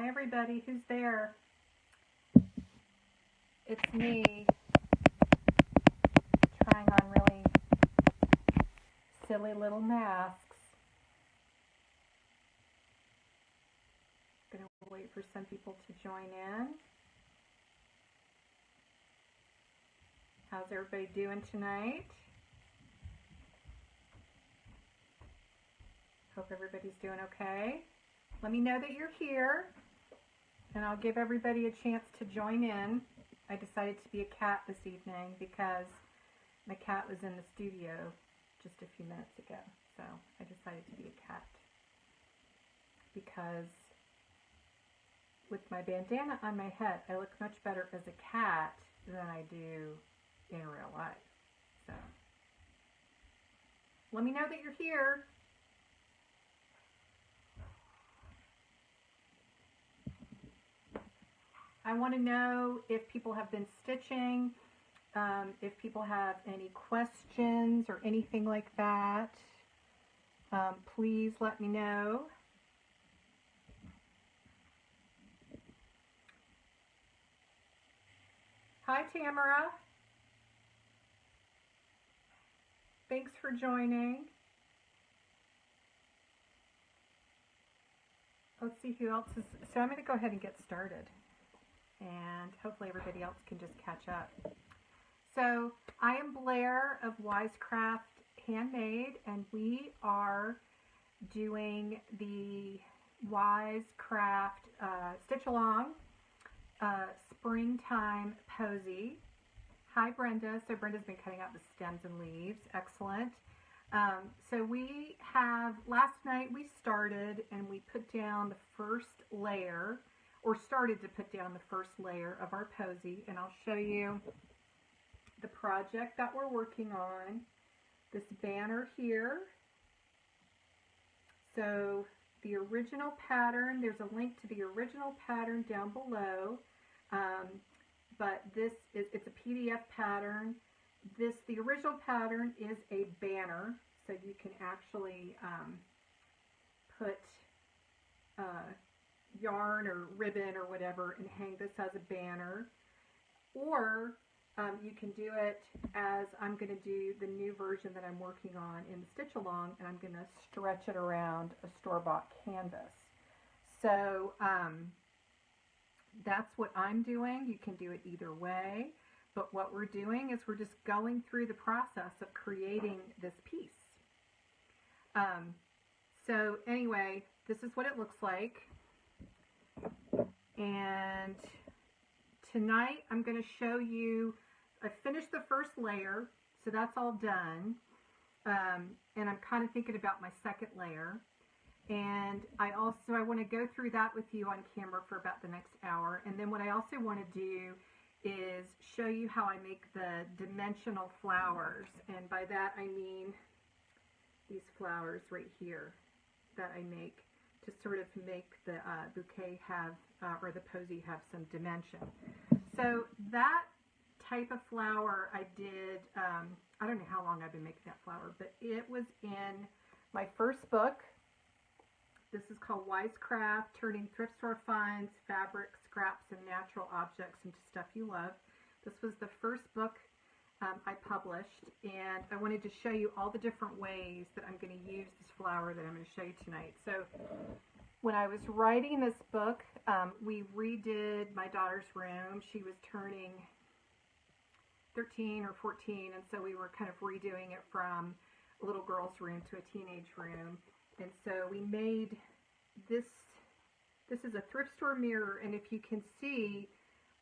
Hi everybody, who's there? It's me, trying on really silly little masks. Gonna wait for some people to join in. How's everybody doing tonight? Hope everybody's doing okay. Let me know that you're here, and I'll give everybody a chance to join in. I decided to be a cat this evening because my cat was in the studio just a few minutes ago. So I decided to be a cat because with my bandana on my head, I look much better as a cat than I do in real life. So let me know that you're here. I want to know if people have been stitching, if people have any questions or anything like that. Please let me know. Hi, Tamara. Thanks for joining. Let's see who else is. So I'm going to go ahead and get started, and hopefully everybody else can just catch up. So I am Blair of Wise Craft Handmade, and we are doing the Wise Craft Stitchalong Springtime Posey. Hi Brenda. So Brenda's been cutting out the stems and leaves. Excellent. So we have, last night we started and we put down the first layer, or started to put down the first layer of our Posey, and I'll show you the project that we're working on. This banner here. So the original pattern, there's a link to the original pattern down below, but it's a PDF pattern. The original pattern is a banner, so you can actually put yarn or ribbon or whatever and hang this as a banner, or you can do it as I'm going to do the new version that I'm working on in the Stitchalong, and I'm going to stretch it around a store-bought canvas. So that's what I'm doing. You can do it either way, but what we're doing is we're just going through the process of creating this piece. So anyway, this is what it looks like. And tonight I'm going to show you, I finished the first layer, so that's all done. And I'm kind of thinking about my second layer. And I want to go through that with you on camera for about the next hour. And then what I also want to do is show you how I make the dimensional flowers. And by that I mean these flowers right here that I make to sort of make the bouquet have, or the Posey have some dimension. So that type of flower I did, I don't know how long I've been making that flower, but it was in my first book. This is called Wise Craft, Turning Thrift Store Finds, Fabric, Scraps, and Natural Objects into Stuff You Love. This was the first book I published, and I wanted to show you all the different ways that I'm going to use this flower that I'm going to show you tonight. So when I was writing this book, we redid my daughter's room. She was turning 13 or 14, and so we were kind of redoing it from a little girl's room to a teenage room. And so we made this. This is a thrift store mirror, and if you can see,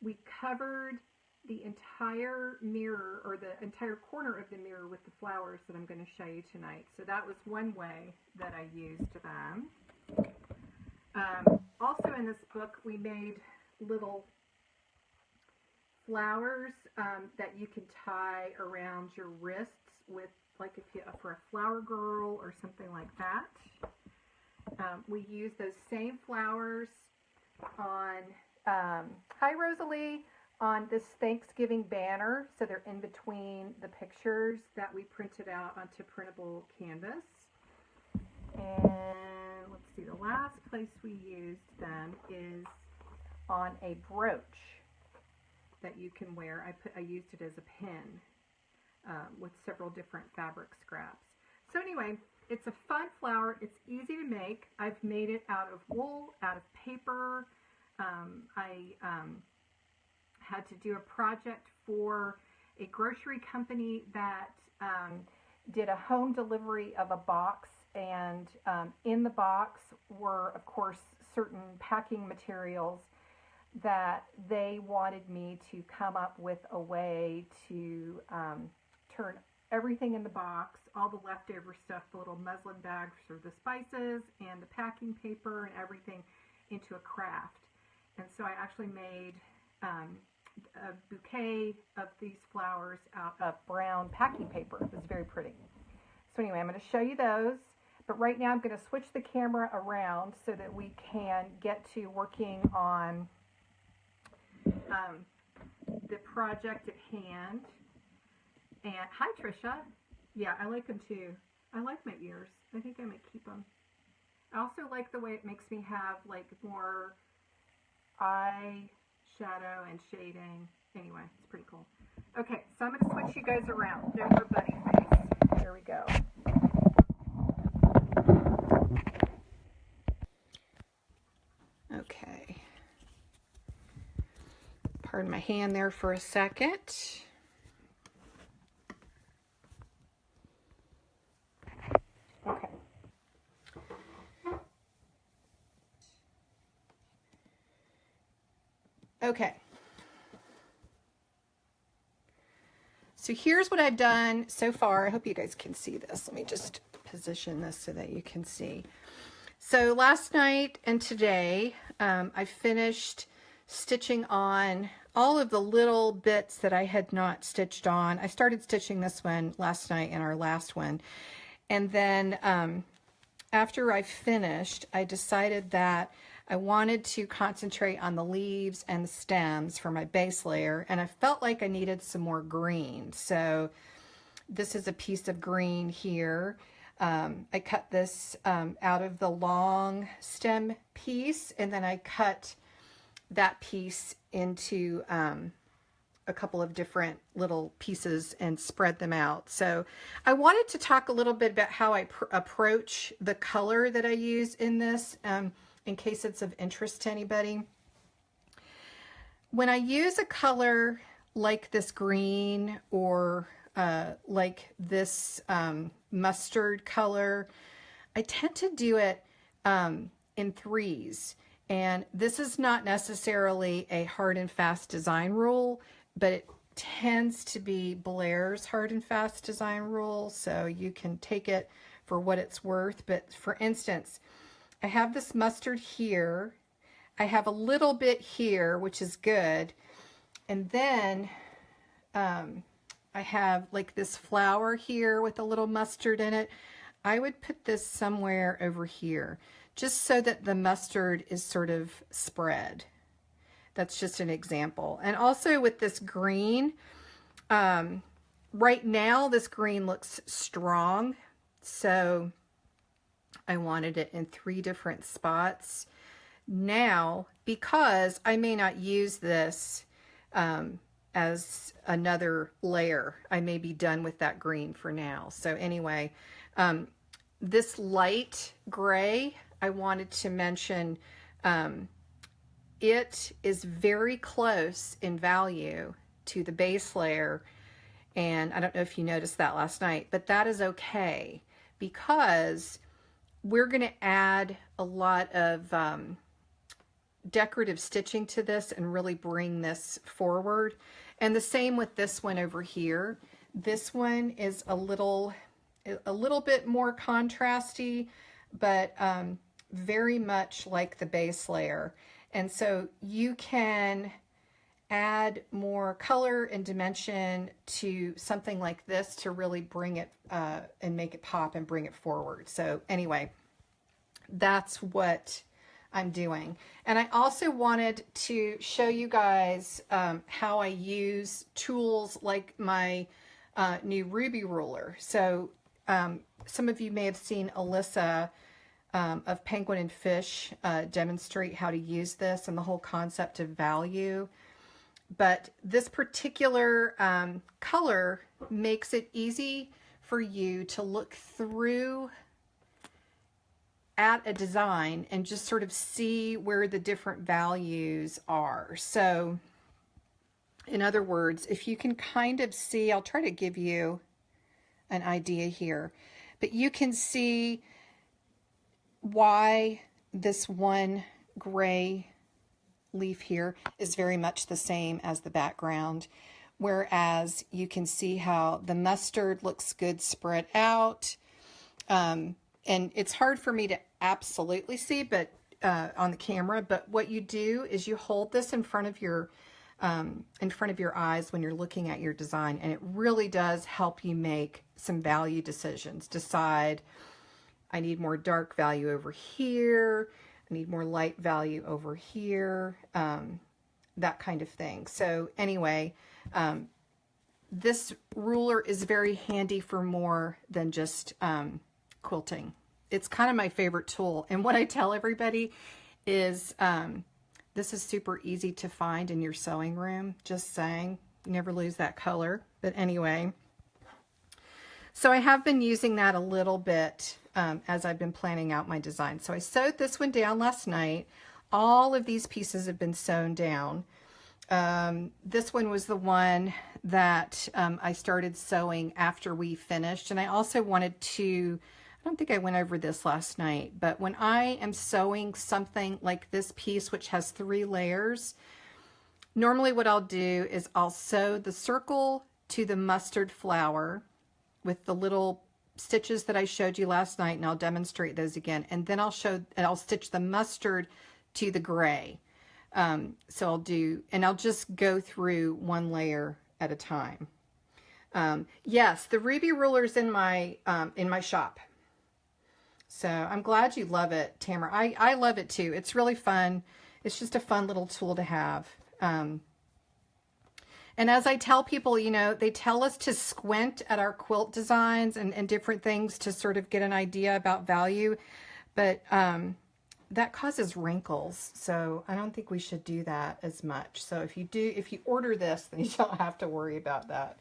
we covered the entire mirror, or the entire corner of the mirror, with the flowers that I'm going to show you tonight. So that was one way that I used them. Also in this book, we made little flowers that you can tie around your wrists with, like if you, for a flower girl or something like that. We use those same flowers on, hi Rosalie, on this Thanksgiving banner. So they're in between the pictures that we printed out onto printable canvas. And let's see, the last place we used them is on a brooch that you can wear. I used it as a pin with several different fabric scraps. So anyway, it's a fun flower. It's easy to make. I've made it out of wool, out of paper. I had to do a project for a grocery company that did a home delivery of a box, and in the box were, of course, certain packing materials that they wanted me to come up with a way to turn everything in the box, all the leftover stuff, the little muslin bags for the spices and the packing paper and everything, into a craft. And so I actually made a bouquet of these flowers out of brown packing paper. It was very pretty. So anyway, I'm going to show you those, but right now I'm going to switch the camera around so that we can get to working on the project at hand. And hi, Trisha. Yeah, I like them too. I like my ears. I think I might keep them. I also like the way it makes me have like more eye shadow and shading. Anyway, it's pretty cool. Okay, so I'm going to switch you guys around. No more bunny face. There we go. Okay. Pardon my hand there for a second. Okay. Okay. So here's what I've done so far. I hope you guys can see this. Let me just position this so that you can see. So last night and today, I finished stitching on all of the little bits that I had not stitched on. I started stitching this one last night and our last one. And then after I finished, I decided that I wanted to concentrate on the leaves and the stems for my base layer, and I felt like I needed some more green. So this is a piece of green here. I cut this out of the long stem piece, and then I cut that piece into a couple of different little pieces and spread them out. So I wanted to talk a little bit about how I approach the color that I use in this, in case it's of interest to anybody. When I use a color like this green or like this mustard color, I tend to do it in threes. And this is not necessarily a hard and fast design rule, but it tends to be Blair's hard and fast design rule, so you can take it for what it's worth. But for instance, I have this mustard here, I have a little bit here, which is good, and then I have like this flower here with a little mustard in it. I would put this somewhere over here, just so that the mustard is sort of spread. That's just an example. And also with this green, right now this green looks strong, so I wanted it in 3 different spots. Now, because I may not use this as another layer, I may be done with that green for now. So anyway, this light gray, I wanted to mention, it is very close in value to the base layer. And I don't know if you noticed that last night, but that is okay, because we're going to add a lot of decorative stitching to this and really bring this forward. And the same with this one over here. This one is a little bit more contrasty, but very much like the base layer. And so you can add more color and dimension to something like this to really bring it and make it pop and bring it forward. So anyway, that's what I'm doing. And I also wanted to show you guys how I use tools like my new Ruby ruler. So some of you may have seen Alyssa of Penguin and Fish demonstrate how to use this and the whole concept of value. But this particular color makes it easy for you to look through at a design and just sort of see where the different values are. So in other words, if you can kind of see, I'll try to give you an idea here, but you can see why this one gray leaf here is very much the same as the background, whereas you can see how the mustard looks good spread out. And it's hard for me to absolutely see, but on the camera. But what you do is you hold this in front of your eyes when you're looking at your design, and it really does help you make some value decisions. Decide, I need more dark value over here. I need more light value over here. That kind of thing. So anyway, this ruler is very handy for more than just quilting. It's kind of my favorite tool. And what I tell everybody is this is super easy to find in your sewing room. Just saying, you never lose that color. But anyway, so I have been using that a little bit as I've been planning out my design. So I sewed this one down last night. All of these pieces have been sewn down. This one was the one that I started sewing after we finished. And I also wanted to, I don't think I went over this last night, but when I am sewing something like this piece, which has 3 layers, normally what I'll do is I'll sew the circle to the mustard flower with the little stitches that I showed you last night, and I'll demonstrate those again. And then I'll stitch the mustard to the gray. So I'll just go through 1 layer at a time. Yes, the ruby ruler's in my shop. So I'm glad you love it, Tamara. I love it too. It's really fun. It's just a fun little tool to have. And as I tell people, you know, they tell us to squint at our quilt designs and different things to sort of get an idea about value, but that causes wrinkles. So I don't think we should do that as much. So if you order this, then you don't have to worry about that.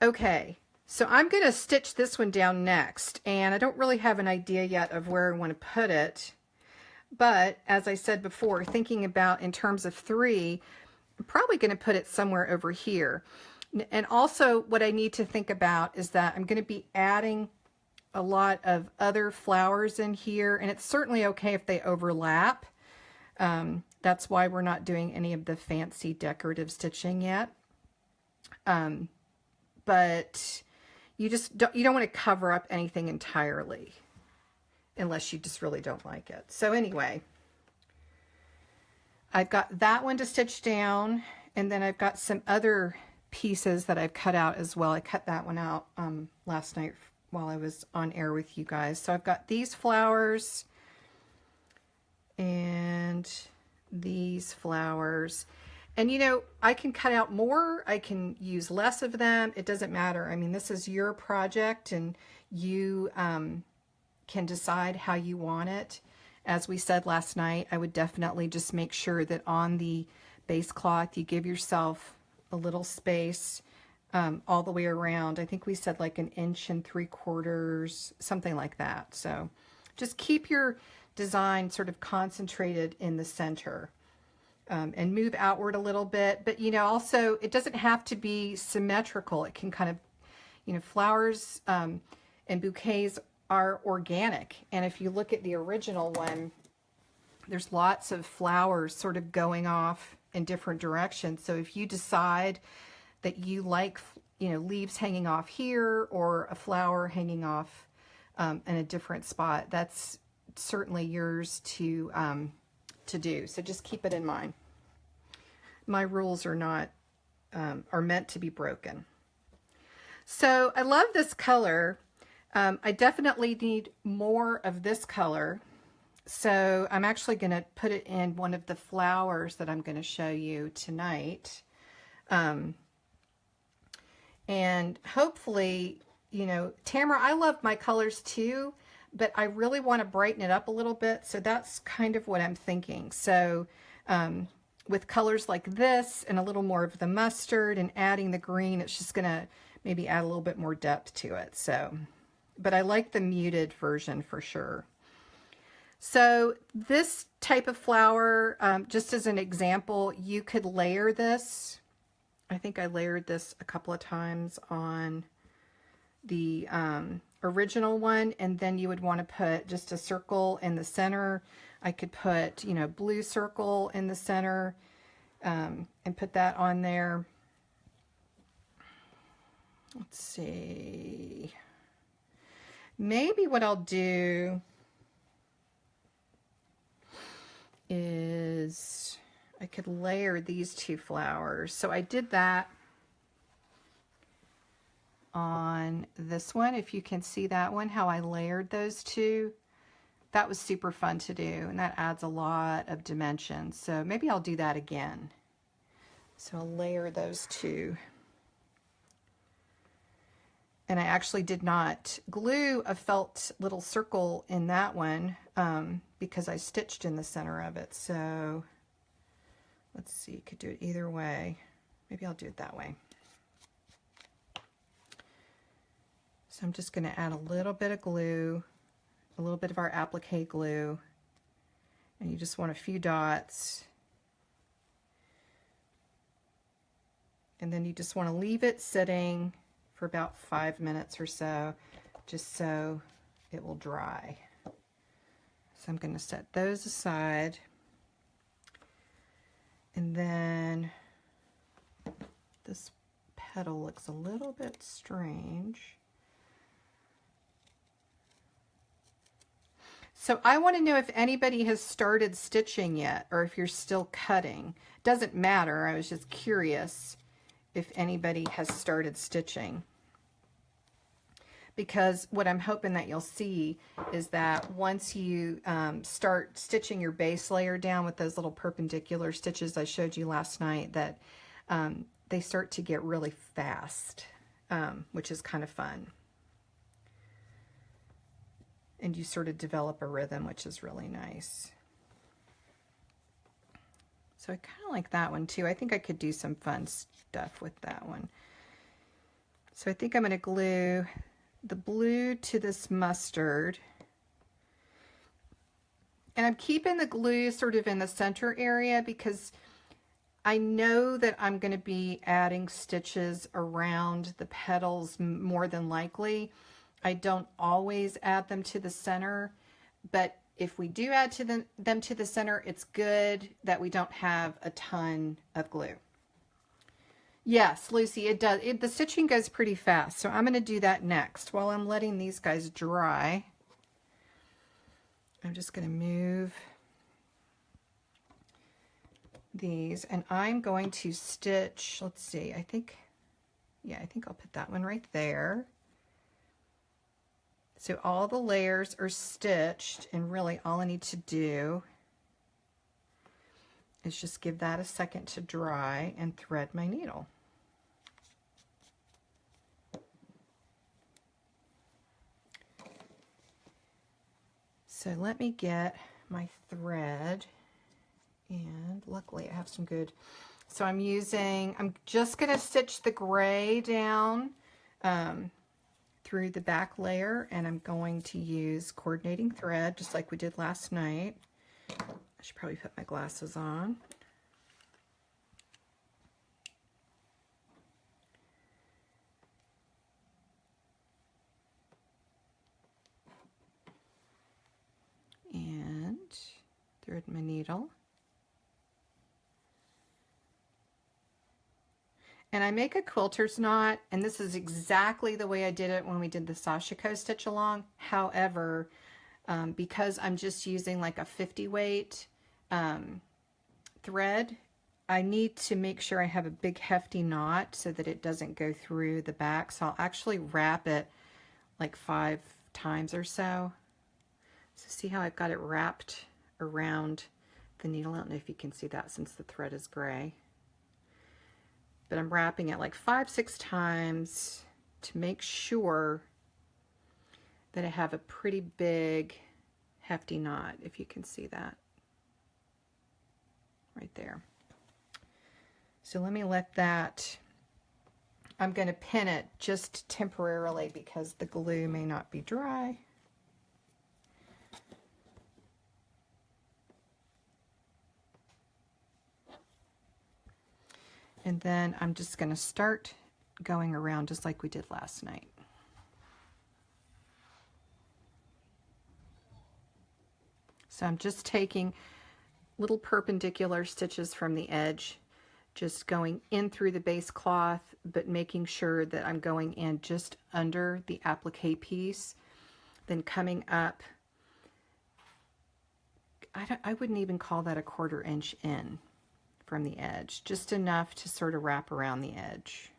Okay. So I'm going to stitch this one down next, and I don't really have an idea yet of where I want to put it. But as I said before, thinking about in terms of 3, I'm probably going to put it somewhere over here. And also what I need to think about is that I'm going to be adding a lot of other flowers in here, and it's certainly okay if they overlap. That's why we're not doing any of the fancy decorative stitching yet. But you don't want to cover up anything entirely unless you just really don't like it. So anyway, I've got that one to stitch down, and then I've got some other pieces that I've cut out as well. I cut that one out last night while I was on air with you guys. So I've got these flowers and these flowers. And you know, I can cut out more, I can use less of them, it doesn't matter. I mean, this is your project, and you can decide how you want it. As we said last night, I would definitely just make sure that on the base cloth you give yourself a little space all the way around. I think we said like 1 3/4 inches, something like that. So just keep your design sort of concentrated in the center. And move outward a little bit, but you know, also it doesn't have to be symmetrical. It can kind of, you know, flowers and bouquets are organic, and if you look at the original one, there's lots of flowers sort of going off in different directions. So if you decide that you like, you know, leaves hanging off here or a flower hanging off in a different spot, that's certainly yours to do. So just keep it in mind. My rules are not are meant to be broken. So I love this color. I definitely need more of this color. So I'm actually going to put it in one of the flowers that I'm going to show you tonight. And hopefully, you know, Tamara, I love my colors too, but I really want to brighten it up a little bit, so that's kind of what I'm thinking. So with colors like this and a little more of the mustard and adding the green, it's just gonna maybe add a little bit more depth to it. So, but I like the muted version for sure. So this type of flower, just as an example, you could layer this. I think I layered this a couple of times on the original one, and then you would want to put just a circle in the center. I could put, you know, blue circle in the center and put that on there. Let's see. Maybe what I'll do is I could layer these two flowers. So I did that on this one. If you can see that one, how I layered those two, that was super fun to do, and that adds a lot of dimension. So maybe I'll do that again. So I'll layer those two. And I actually did not glue a felt little circle in that one because I stitched in the center of it. So let's see, you could do it either way. Maybe I'll do it that way. So I'm just going to add a little bit of glue, a little bit of our applique glue, and you just want a few dots. And then you just want to leave it sitting for about 5 minutes or so, just so it will dry. So I'm going to set those aside. And then this petal looks a little bit strange. So I want to know if anybody has started stitching yet, or if you're still cutting. Doesn't matter, I was just curious if anybody has started stitching. Because what I'm hoping that you'll see is that once you start stitching your base layer down with those little perpendicular stitches I showed you last night, that they start to get really fast, which is kind of fun. And you sort of develop a rhythm, which is really nice. So I kind of like that one too. I think I could do some fun stuff with that one. So I think I'm going to glue the blue to this mustard. And I'm keeping the glue sort of in the center area because I know that I'm going to be adding stitches around the petals more than likely. I don't always add them to the center, but if we do add to them to the center, it's good that we don't have a ton of glue. Yes, Lucy, it does. The stitching goes pretty fast, so I'm going to do that next. While I'm letting these guys dry, I'm just going to move these, and I'm going to stitch, let's see, I think I'll put that one right there. So all the layers are stitched, and really all I need to do is just give that a second to dry and thread my needle. So let me get my thread, and luckily I have some good, so I'm just going to stitch the gray down through the back layer, and I'm going to use coordinating thread just like we did last night. I should probably put my glasses on. And thread my needle. And I make a quilter's knot, and this is exactly the way I did it when we did the Sashiko stitch along. However, because I'm just using like a 50 weight thread, I need to make sure I have a big hefty knot so that it doesn't go through the back. So I'll actually wrap it like 5 times or so. So see how I've got it wrapped around the needle? I don't know if you can see that since the thread is gray. But I'm wrapping it like 5-6 times to make sure that I have a pretty big hefty knot, if you can see that right there. So let me let that, I'm going to pin it just temporarily because the glue may not be dry. And then I'm just going to start going around just like we did last night. So I'm just taking little perpendicular stitches from the edge, just going in through the base cloth, but making sure that I'm going in just under the applique piece, then coming up, I wouldn't even call that a 1/4 inch in from the edge, just enough to sort of wrap around the edge.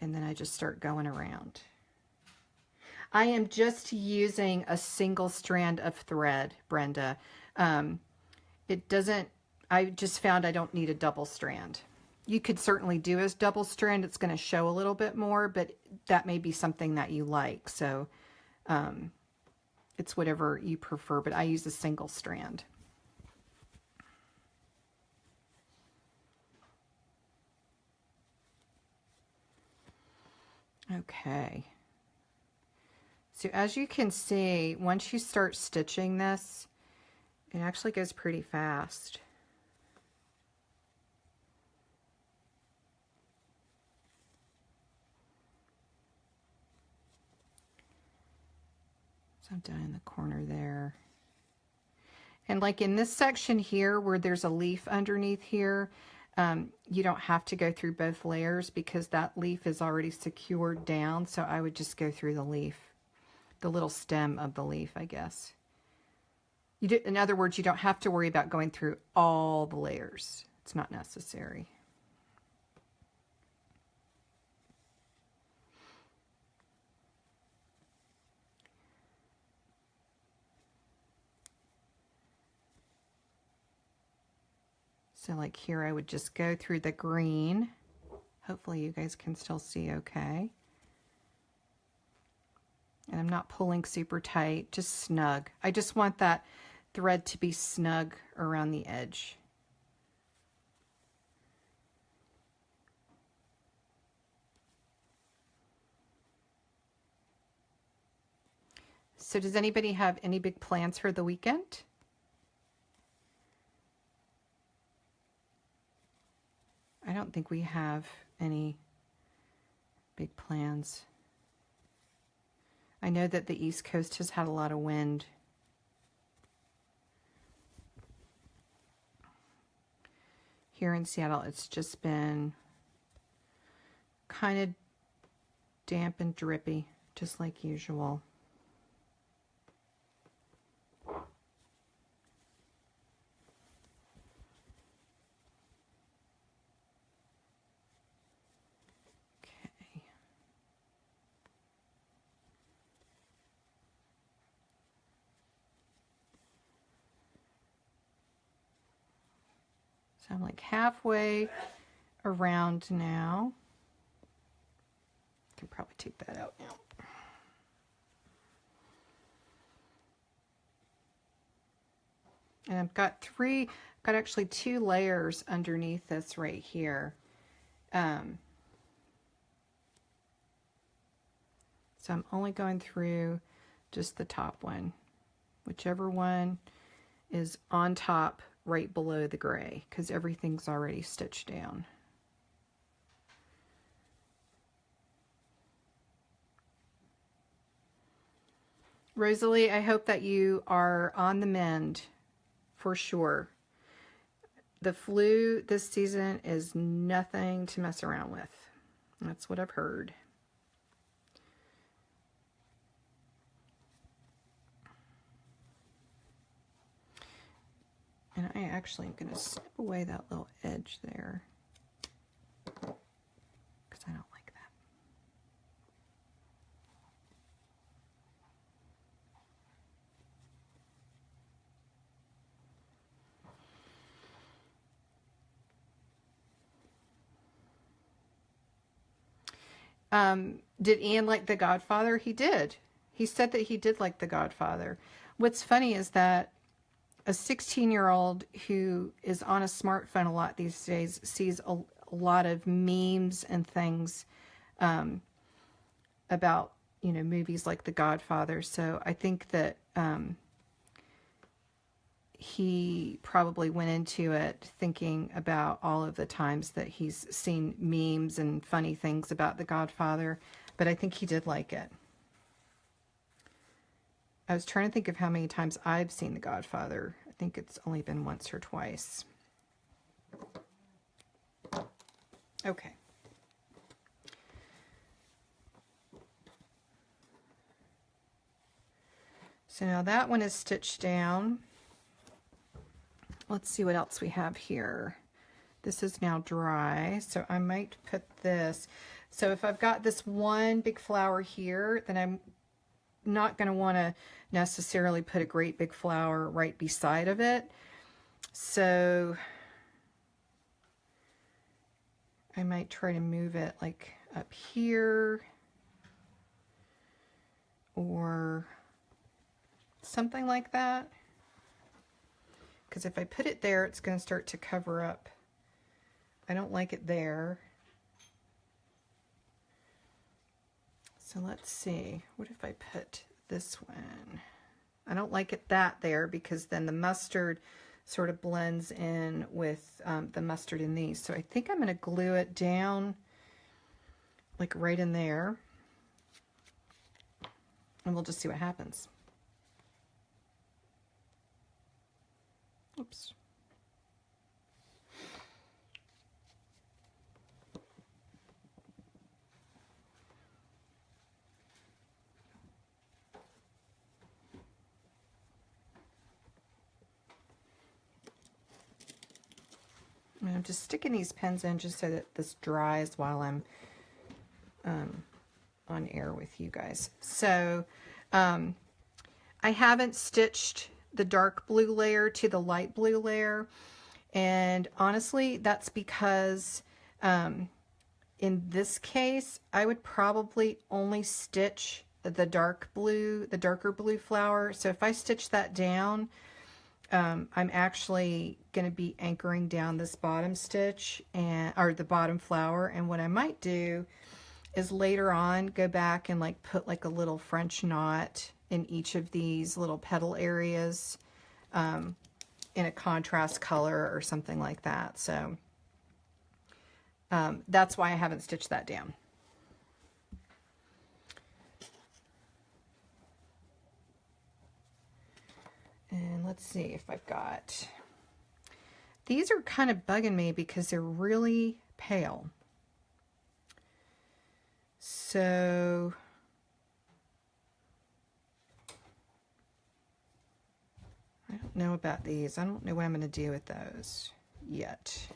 And then I just start going around. I am just using a single strand of thread, Brenda. It doesn't, I just found I don't need a double strand. You could certainly do a double strand. It's going to show a little bit more, but that may be something that you like. So it's whatever you prefer, but I use a single strand. Okay. So as you can see, once you start stitching this, it actually goes pretty fast. So I'm down in the corner there. And like in this section here where there's a leaf underneath here, you don't have to go through both layers because that leaf is already secured down. So I would just go through the leaf, the little stem of the leaf, I guess. In other words, you don't have to worry about going through all the layers. It's not necessary. So like here, I would just go through the green. Hopefully you guys can still see okay. And I'm not pulling super tight, just snug. I just want that thread to be snug around the edge. So does anybody have any big plans for the weekend? I don't think we have any big plans. I know that the East Coast has had a lot of wind. Here in Seattle, it's just been kind of damp and drippy, just like usual. So I'm like halfway around now. I can probably take that out now. And I've got actually 2 layers underneath this right here. So I'm only going through just the top one, whichever one is on top right below the gray, because everything's already stitched down. Rosalie, I hope that you are on the mend for sure. The flu this season is nothing to mess around with. That's what I've heard. And I actually am going to snip away that little edge there because I don't like that. did Ian like The Godfather? He did. He said that he did like The Godfather. What's funny is that a 16-year-old who is on a smartphone a lot these days sees a lot of memes and things about, you know, movies like The Godfather. So I think that he probably went into it thinking about all of the times that he's seen memes and funny things about The Godfather. But I think he did like it. I was trying to think of how many times I've seen The Godfather. I think it's only been once or twice. Okay. So now that one is stitched down. Let's see what else we have here. This is now dry, so I might put this. So if I've got this one big flower here, then I'm not going to want to necessarily put a great big flower right beside of it. So I might try to move it like up here or something like that. Because if I put it there, it's going to start to cover up. I don't like it there. So let's see, what if I put this one? I don't like it that there because then the mustard sort of blends in with the mustard in these. So I think I'm going to glue it down like right in there. And we'll just see what happens. Oops. I'm just sticking these pins in just so that this dries while I'm on air with you guys. So I haven't stitched the dark blue layer to the light blue layer, and honestly that's because in this case I would probably only stitch the darker blue flower. So if I stitch that down, I'm actually going to be anchoring down this bottom stitch or the bottom flower, and what I might do is later on go back and like put like a little French knot in each of these little petal areas in a contrast color or something like that. So that's why I haven't stitched that down. And let's see if I've got, these are kind of bugging me because they're really pale. So I don't know about these. I don't know what I'm going to do with those yet.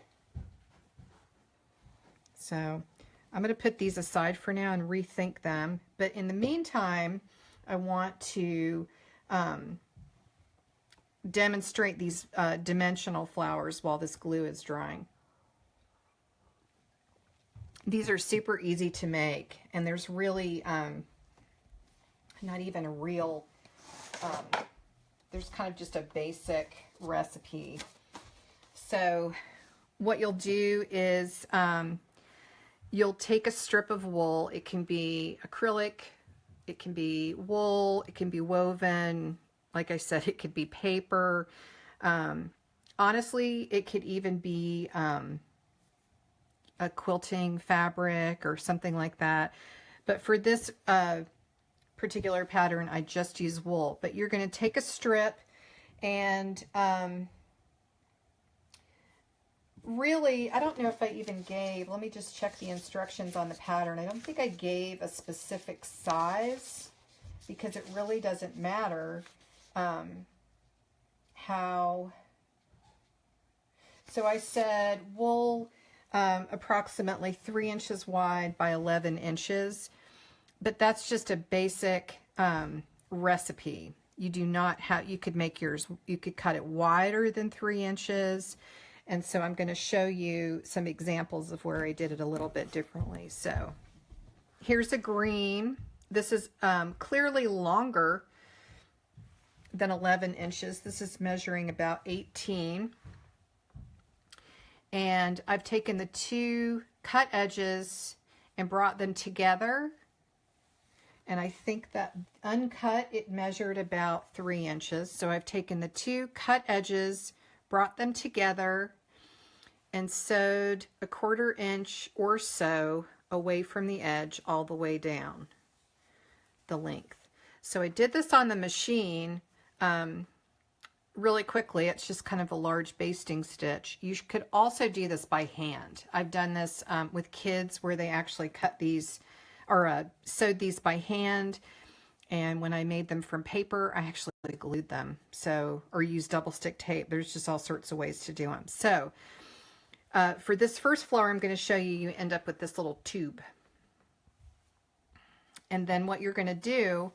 So I'm going to put these aside for now and rethink them. But in the meantime, I want to demonstrate these dimensional flowers while this glue is drying. These are super easy to make, and there's really not even a real, there's kind of just a basic recipe. So what you'll do is you'll take a strip of wool. It can be acrylic, it can be wool, it can be woven. Like I said, it could be paper. Honestly, it could even be a quilting fabric or something like that. But for this particular pattern, I just use wool. But you're going to take a strip and really, I don't know if I even gave, let me just check the instructions on the pattern. I don't think I gave a specific size because it really doesn't matter how. So I said wool approximately 3 inches wide by 11 inches, but that's just a basic recipe. You do not have, you could make yours, you could cut it wider than 3 inches. And so I'm going to show you some examples of where I did it a little bit differently. So Here's a green. This is clearly longer than 11 inches. This is measuring about 18. And I've taken the two cut edges and brought them together. And I think that uncut, it measured about 3 inches. So I've taken the two cut edges, brought them together, and sewed a 1/4 inch or so away from the edge all the way down the length. So I did this on the machine really quickly. It's just kind of a large basting stitch. You could also do this by hand. I've done this with kids where they actually cut these or sewed these by hand, and when I made them from paper, I actually glued them, so, or used double stick tape. There's just all sorts of ways to do them. So for this first flower, I'm going to show you, you end up with this little tube. And then what you're going to do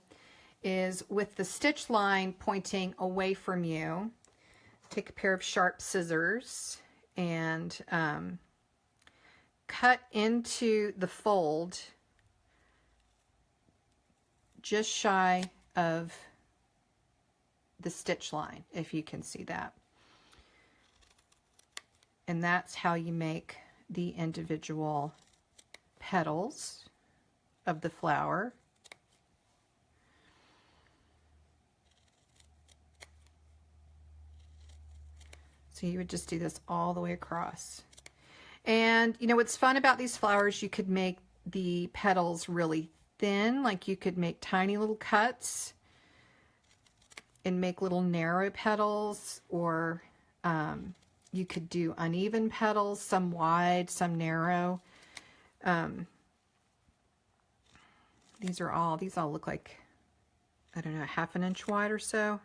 is, with the stitch line pointing away from you, take a pair of sharp scissors and cut into the fold just shy of the stitch line, if you can see that. And that's how you make the individual petals of the flower. So you would just do this all the way across. And you know what's fun about these flowers, you could make the petals really thin, like you could make tiny little cuts and make little narrow petals, or you could do uneven petals, some wide, some narrow. These all look like, I don't know, 1/2 inch wide or so.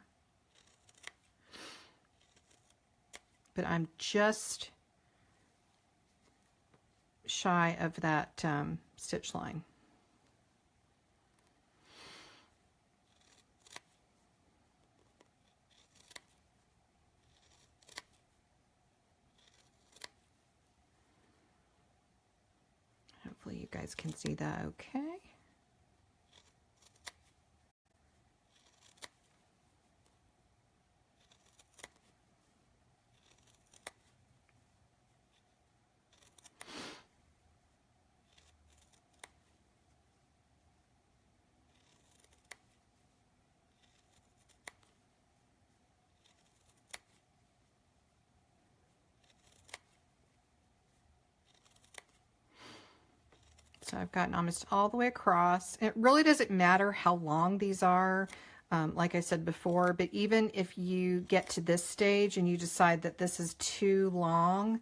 But I'm just shy of that stitch line. Hopefully you guys can see that okay. So I've gotten almost all the way across. It really doesn't matter how long these are, like I said before, but even if you get to this stage and you decide that this is too long,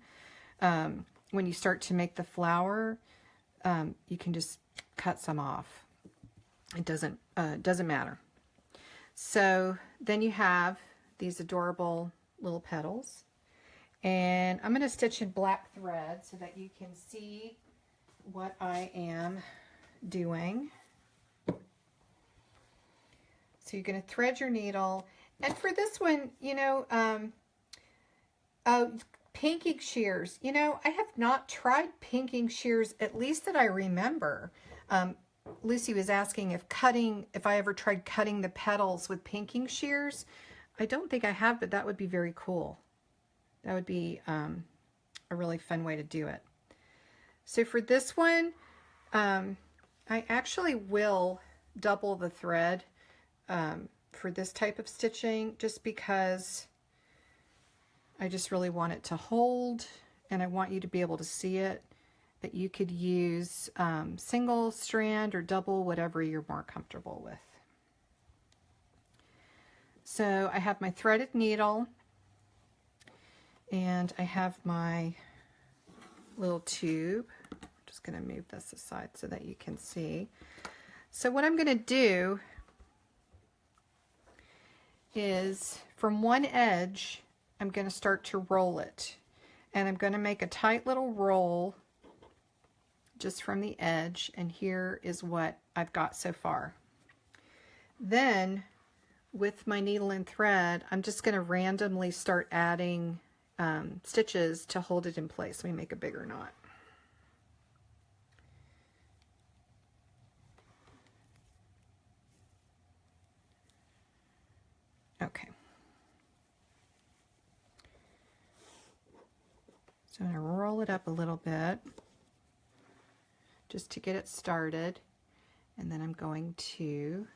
when you start to make the flower, you can just cut some off. It doesn't matter. So then you have these adorable little petals. And I'm going to stitch in black thread so that you can see what I am doing. So you're going to thread your needle, and for this one, you know, pinking shears, you know, I have not tried pinking shears, at least that I remember. Lucy was asking if I ever tried cutting the petals with pinking shears. I don't think I have, but that would be very cool. That would be a really fun way to do it. So for this one, I actually will double the thread for this type of stitching, just because I just really want it to hold, and I want you to be able to see it. That you could use single strand or double, whatever you're more comfortable with. So I have my threaded needle, and I have my little tube. I'm just going to move this aside so that you can see. So what I'm going to do is, from one edge, I'm going to start to roll it, and I'm going to make a tight little roll just from the edge, and here is what I've got so far. Then with my needle and thread, I'm just going to randomly start adding stitches to hold it in place. Let me make a bigger knot. So I'm going to roll it up a little bit just to get it started. And then I'm going to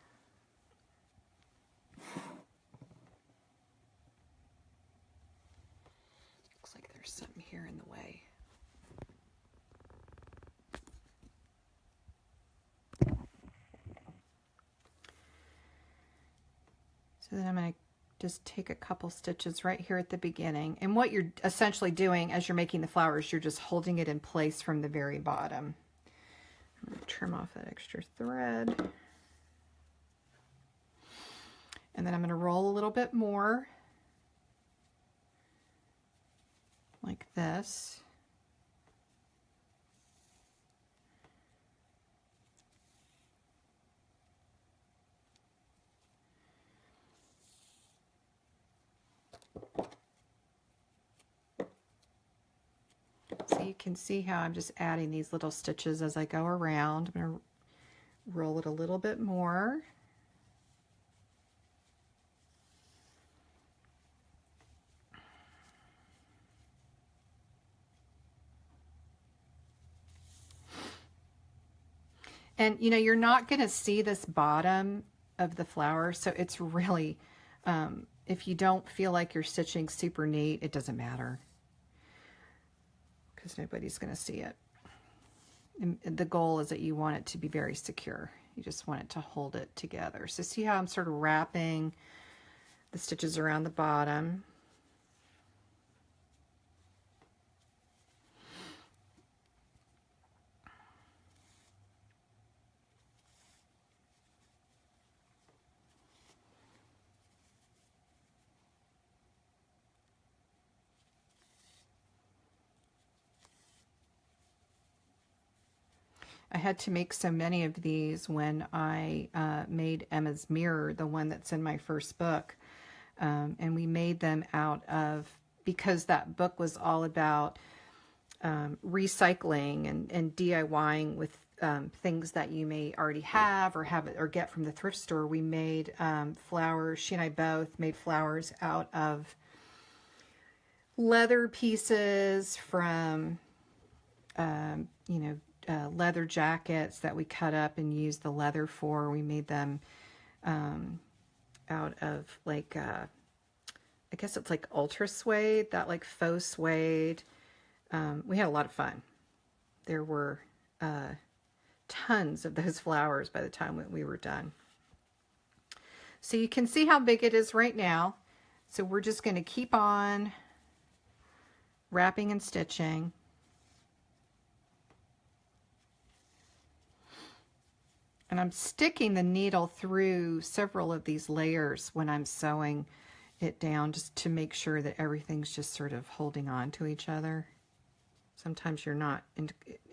looks like there's something here in the way. So then I'm going to just take a couple stitches right here at the beginning. And what you're essentially doing as you're making the flowers, you're just holding it in place from the very bottom. I'm going to trim off that extra thread. And then I'm going to roll a little bit more, like this. So you can see how I'm just adding these little stitches as I go around. I'm going to roll it a little bit more. And you know, you're not going to see this bottom of the flower, so it's really, if you don't feel like you're stitching super neat, it doesn't matter, because nobody's going to see it. And the goal is that you want it to be very secure. You just want it to hold it together. So see how I'm sort of wrapping the stitches around the bottom. I had to make so many of these when I made Emma's mirror, the one that's in my first book. And we made them out of, because that book was all about recycling and DIYing with things that you may already have or get from the thrift store. We made flowers. She and I both made flowers out of leather pieces from, you know, leather jackets that we cut up and used the leather for. We made them out of like, I guess it's like ultra suede, that like faux suede. We had a lot of fun. There were tons of those flowers by the time we were done. So you can see how big it is right now. So we're just going to keep on wrapping and stitching. And I'm sticking the needle through several of these layers when I'm sewing it down, just to make sure that everything's just sort of holding on to each other. Sometimes you're not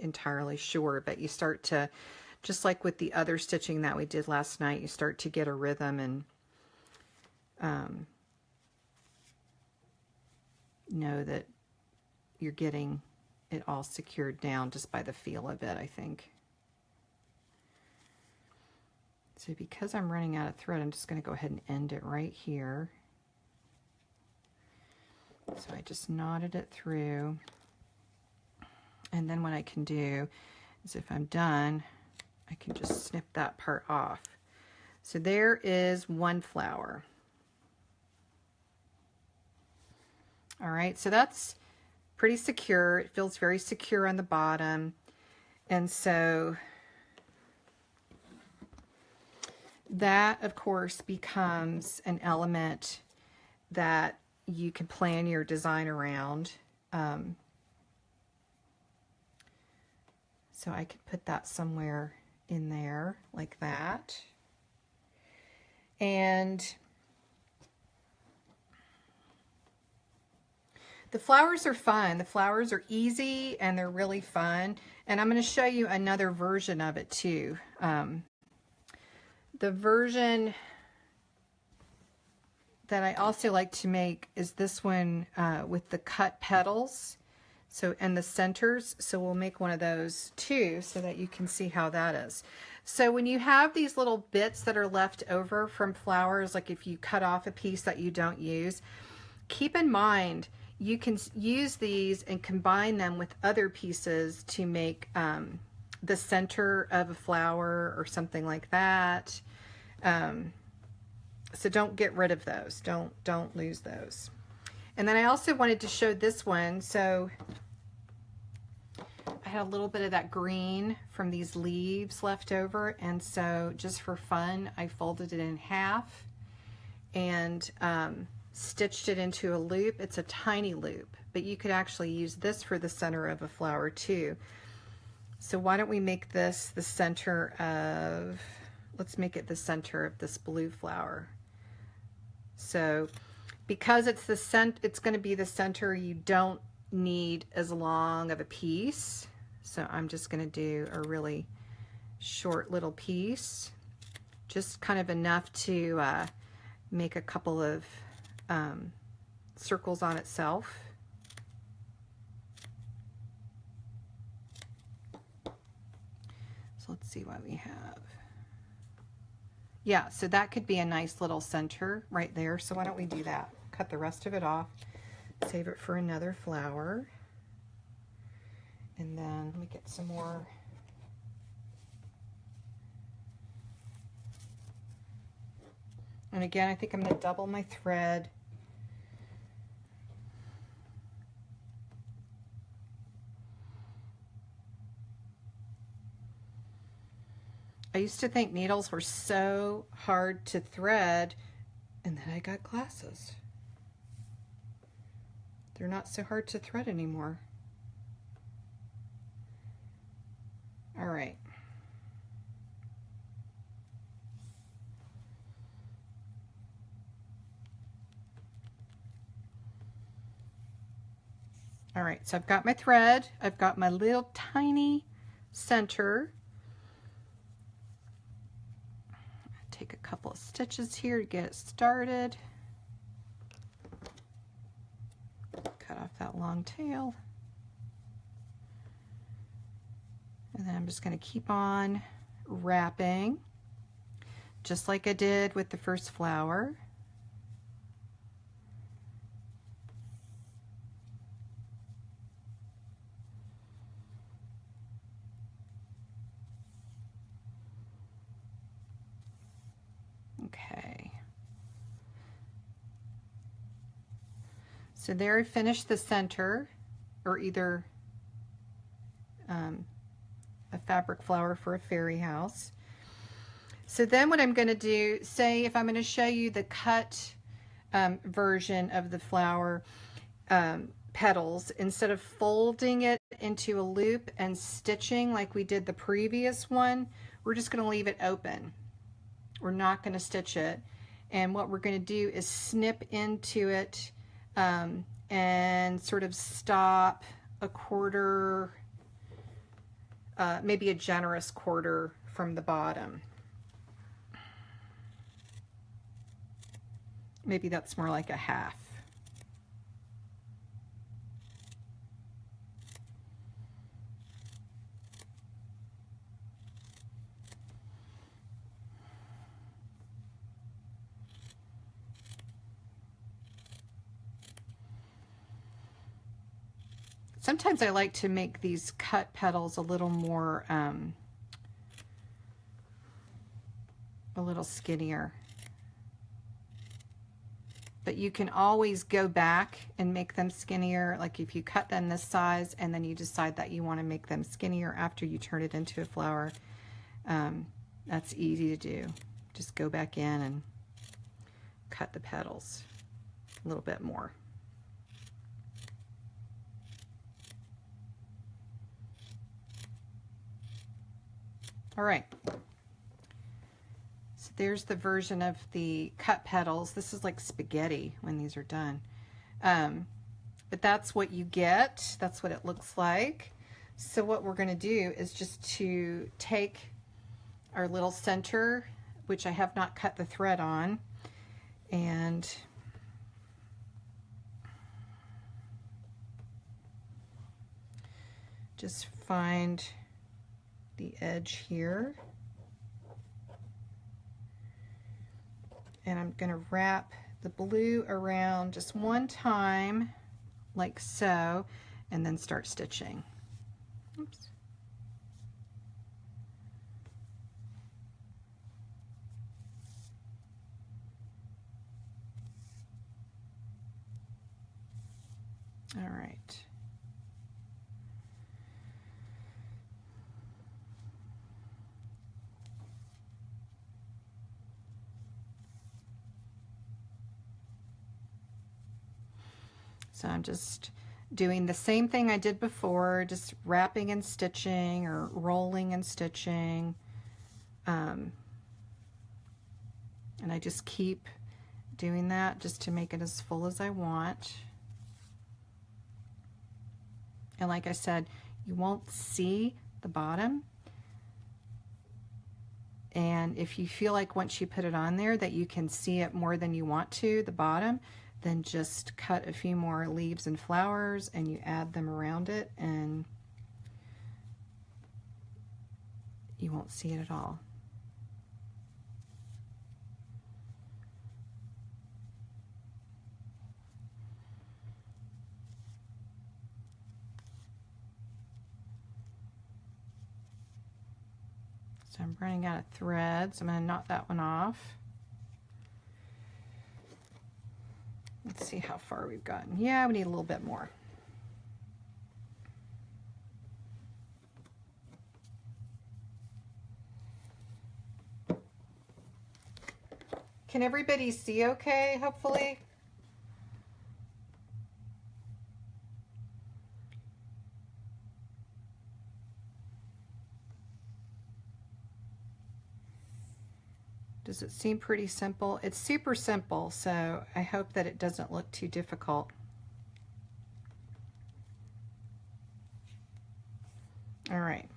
entirely sure, but you start to, just like with the other stitching that we did last night, you start to get a rhythm and know that you're getting it all secured down just by the feel of it, I think. So because I'm running out of thread, I'm just going to go ahead and end it right here. So I just knotted it through. And then what I can do is, if I'm done, I can just snip that part off. So there is one flower. All right, so that's pretty secure. It feels very secure on the bottom. And so that, of course, becomes an element that you can plan your design around. So I could put that somewhere in there like that. And the flowers are fun. The flowers are easy and they're really fun. And I'm going to show you another version of it too. The version that I also like to make is this one with the cut petals, so, and the centers. So we'll make one of those too, so that you can see how that is. So when you have these little bits that are left over from flowers, like if you cut off a piece that you don't use, keep in mind you can use these and combine them with other pieces to make the center of a flower or something like that. So don't get rid of those. Don't lose those. And then I also wanted to show this one. So I had a little bit of that green from these leaves left over, and so just for fun I folded it in half and stitched it into a loop. It's a tiny loop, but you could actually use this for the center of a flower too. So why don't we make this the center of, let's make it the center of this blue flower. So because it's going to be the center, you don't need as long of a piece. So I'm just going to do a really short little piece, just kind of enough to make a couple of circles on itself. So let's see what we have. Yeah, so that could be a nice little center right there. So why don't we do that? Cut the rest of it off, save it for another flower. And then let me get some more. And again, I think I'm going to double my thread. I used to think needles were so hard to thread, and then I got glasses. They're not so hard to thread anymore. All right. All right, so I've got my thread. I've got my little tiny center. Take a couple of stitches here to get it started. Cut off that long tail. And then I'm just going to keep on wrapping, just like I did with the first flower. Okay. So there I finished the center, or either a fabric flower for a fairy house. So then what I'm going to do, say if I'm going to show you the cut version of the flower petals, instead of folding it into a loop and stitching like we did the previous one, we're just going to leave it open. We're not going to stitch it. And what we're going to do is snip into it and sort of stop a quarter, maybe a generous quarter from the bottom. Maybe that's more like a half. Sometimes I like to make these cut petals a little more, a little skinnier. But you can always go back and make them skinnier. Like if you cut them this size and then you decide that you want to make them skinnier after you turn it into a flower, that's easy to do. Just go back in and cut the petals a little bit more. All right, so there's the version of the cut petals. This is like spaghetti when these are done. But that's what you get. That's what it looks like. So what we're going to do is just to take our little center, which I have not cut the thread on, and just find the edge here, and I'm going to wrap the blue around just one time like so, and then start stitching. Oops. All right. So I'm just doing the same thing I did before, just wrapping and stitching or rolling and stitching. And I just keep doing that just to make it as full as I want. And like I said, you won't see the bottom. And if you feel like once you put it on there that you can see it more than you want to, the bottom, then just cut a few more leaves and flowers and you add them around it and you won't see it at all. So I'm running out of threads. I'm going to knock that one off. Let's see how far we've gotten. Yeah, we need a little bit more. Can everybody see okay, hopefully? Does it seem pretty simple? It's super simple, so I hope that it doesn't look too difficult. All right.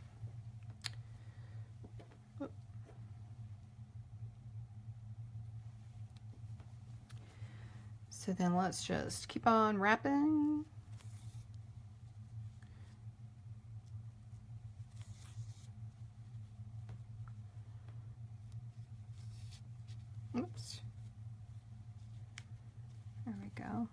So then let's just keep on wrapping. Oops. There we go.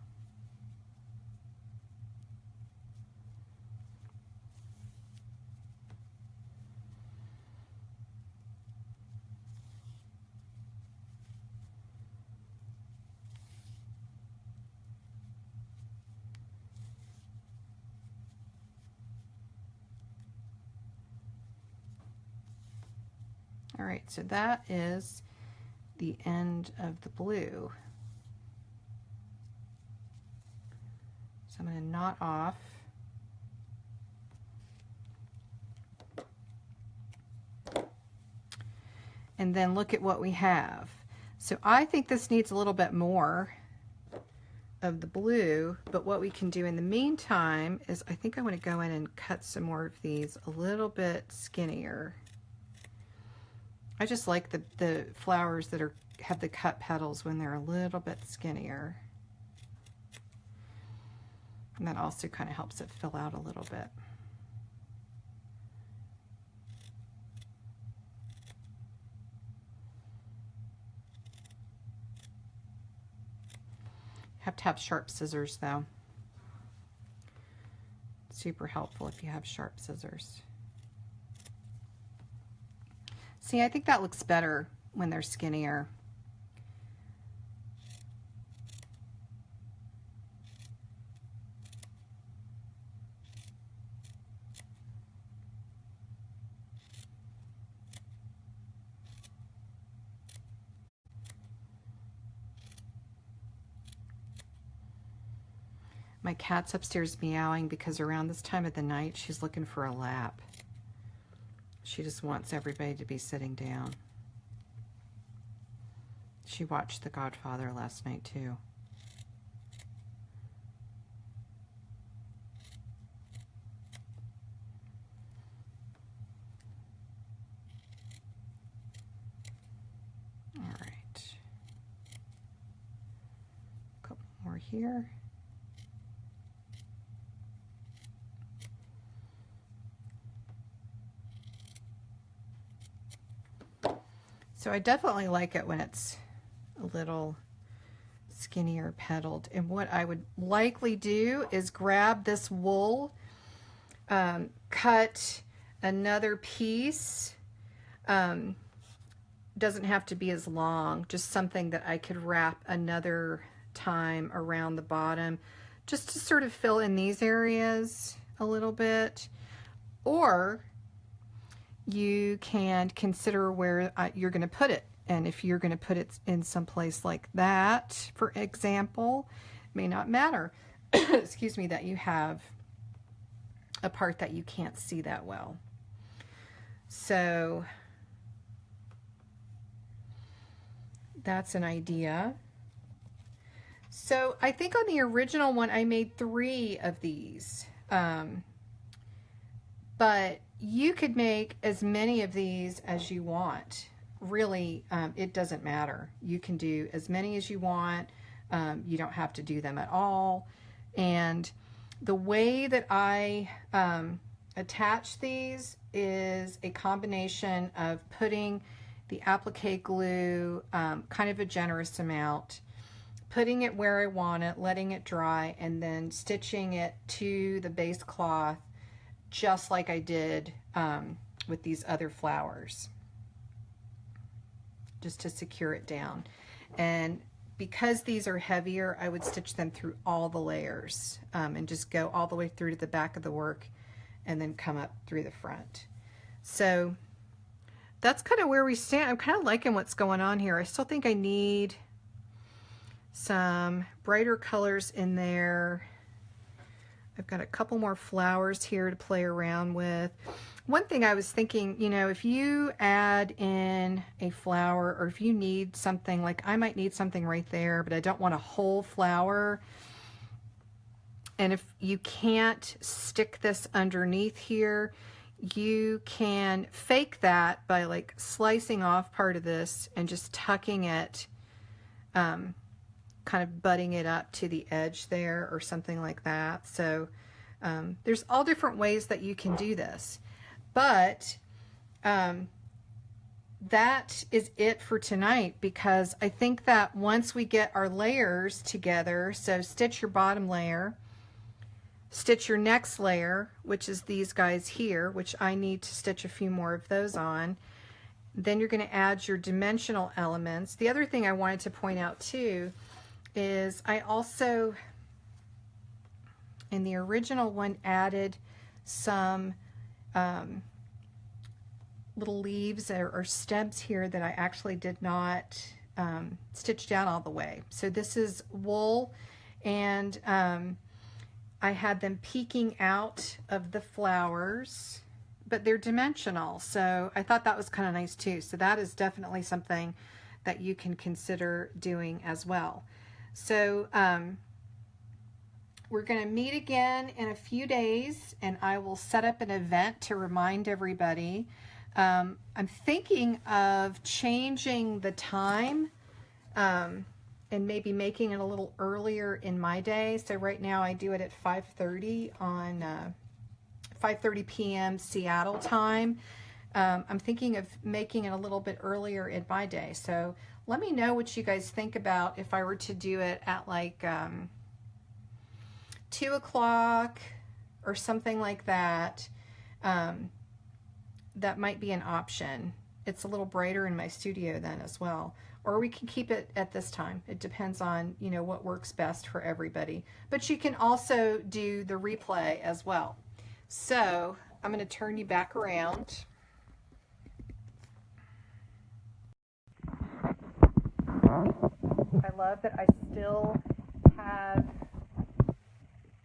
All right, so that is the end of the blue. So I'm going to knot off. And then look at what we have. So I think this needs a little bit more of the blue, but what we can do in the meantime is I think I want to go in and cut some more of these a little bit skinnier. I just like the flowers that have the cut petals when they're a little bit skinnier. And that also kind of helps it fill out a little bit. Have to have sharp scissors though. Super helpful if you have sharp scissors. See, I think that looks better when they're skinnier. My cat's upstairs meowing because around this time of the night she's looking for a lap. She just wants everybody to be sitting down. She watched The Godfather last night too. All right. A couple more here. So I definitely like it when it's a little skinnier petaled. And what I would likely do is grab this wool, cut another piece. Doesn't have to be as long, just something that I could wrap another time around the bottom, just to sort of fill in these areas a little bit. Or you can consider where you're going to put it. And if you're going to put it in some place like that, for example, it may not matter, excuse me, that you have a part that you can't see that well. So that's an idea. So I think on the original one I made 3 of these, but you could make as many of these as you want. Really, it doesn't matter. You can do as many as you want. You don't have to do them at all. And the way that I attach these is a combination of putting the applique glue, kind of a generous amount, putting it where I want it, letting it dry, and then stitching it to the base cloth just like I did with these other flowers, just to secure it down. And because these are heavier, I would stitch them through all the layers and just go all the way through to the back of the work and then come up through the front. So that's kind of where we stand. I'm kind of liking what's going on here. I still think I need some brighter colors in there. I've got a couple more flowers here to play around with. One thing I was thinking, you know, if you add in a flower, or if you need something, like I might need something right there, but I don't want a whole flower. And if you can't stick this underneath here, you can fake that by like slicing off part of this and just tucking it, kind of butting it up to the edge there or something like that. So there's all different ways that you can do this. But that is it for tonight, because I think that once we get our layers together, so stitch your bottom layer, stitch your next layer, which is these guys here, which I need to stitch a few more of those on. Then you're going to add your dimensional elements. The other thing I wanted to point out too is I also, in the original one, added some little leaves or stems here that I actually did not stitch down all the way. So this is wool, and I had them peeking out of the flowers, but they're dimensional, so I thought that was kind of nice too. So that is definitely something that you can consider doing as well. So we're going to meet again in a few days, and I will set up an event to remind everybody. I'm thinking of changing the time and maybe making it a little earlier in my day. So right now I do it at 5:30 on 5:30 p.m. Seattle time. I'm thinking of making it a little bit earlier in my day. So let me know what you guys think about if I were to do it at like 2 o'clock or something like that. That might be an option. It's a little brighter in my studio then as well. Or we can keep it at this time. It depends on, you know, what works best for everybody. But you can also do the replay as well. So I'm going to turn you back around. I love that I still have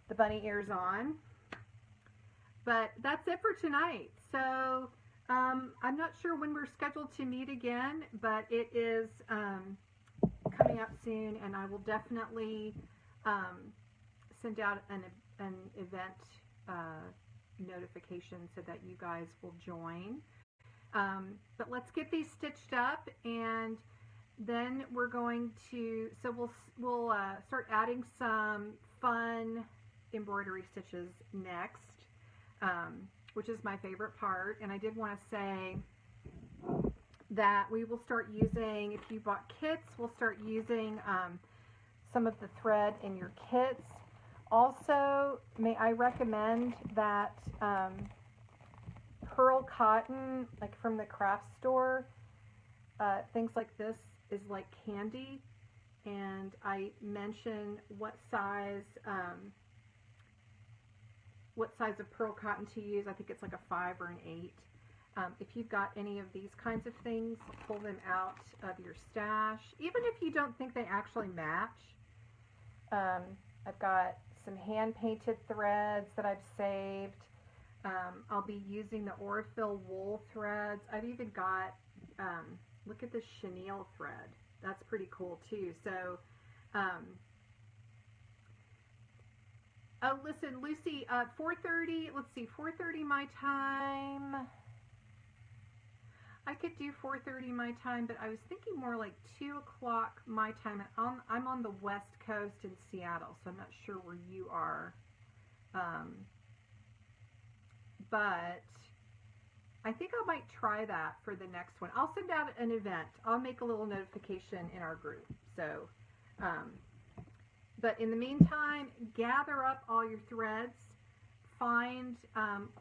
the bunny ears on. But that's it for tonight. So I'm not sure when we're scheduled to meet again, but it is coming up soon, and I will definitely send out an event notification so that you guys will join. But let's get these stitched up, and then we're going to, so we'll start adding some fun embroidery stitches next. Which is my favorite part. And I did want to say that we will start using, if you bought kits, we'll start using some of the thread in your kits. Also, may I recommend that pearl cotton, like from the craft store, things like this is like candy, and I mention what size of pearl cotton to use. I think it's like a 5 or an 8. If you've got any of these kinds of things, pull them out of your stash, even if you don't think they actually match. I've got some hand-painted threads that I've saved. I'll be using the Aurifil wool threads. I've even got, look at this chenille thread. That's pretty cool too. So, oh, listen, Lucy, 4:30, let's see, 4:30 my time. I could do 4:30 my time, but I was thinking more like 2 o'clock my time. I'm on the West Coast in Seattle, so I'm not sure where you are. But I think I might try that for the next one. I'll send out an event. I'll make a little notification in our group. So, but in the meantime, gather up all your threads. Find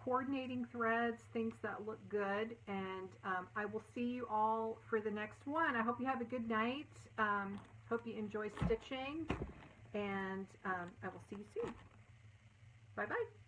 coordinating threads, things that look good, and I will see you all for the next one. I hope you have a good night. Hope you enjoy stitching, and I will see you soon. Bye-bye.